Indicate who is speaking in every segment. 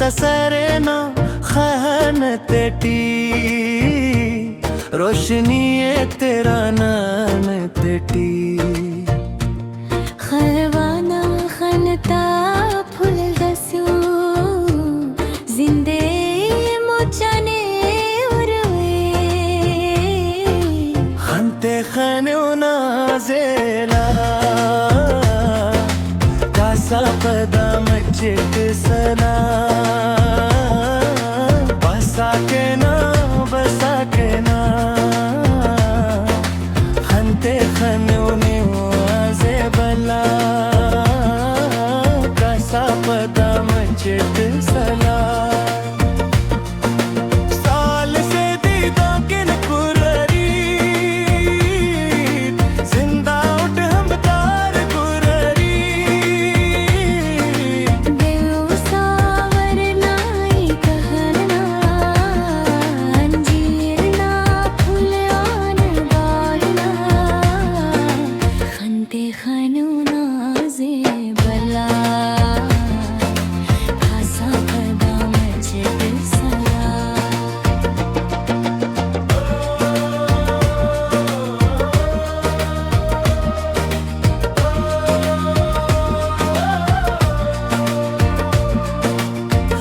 Speaker 1: सरना खहन तेटी रोशनी तेरा none तेटी
Speaker 2: खरवाना खनता full दस्यो जिंदे मोचने उरवे
Speaker 1: खनते खनोना जेला कासा पदम चिक सना बसा के ना खनते खनोने जेबला कासा पदम चिक सला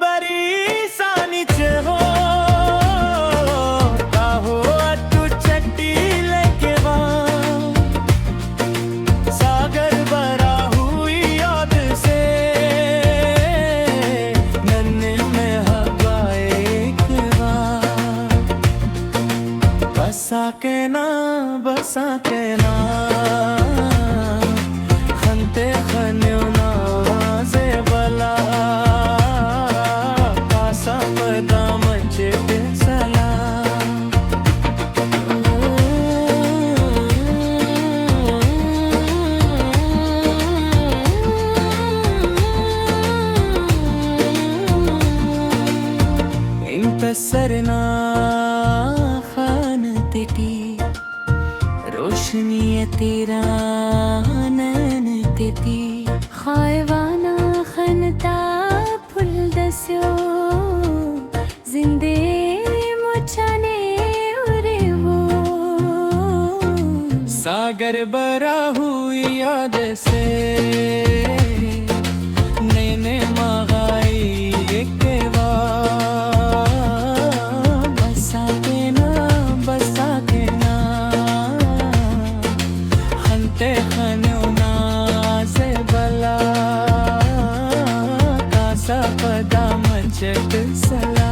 Speaker 1: बरीसानी हो ताहो तू चट्टी लेके सागर भरा हुई याद से नन्हे में हवाए बसा के ना खनते खन्यो ना जेबला सरना खान तेटी रोशनी तेरा नैन तेती
Speaker 2: खरवाना खनता फुल दस्यो जिंदे मोचने उरे वो
Speaker 1: सागर भरा हुई याद से नैने मगाई खनते खनोना जेबला कासा पदम चिक सला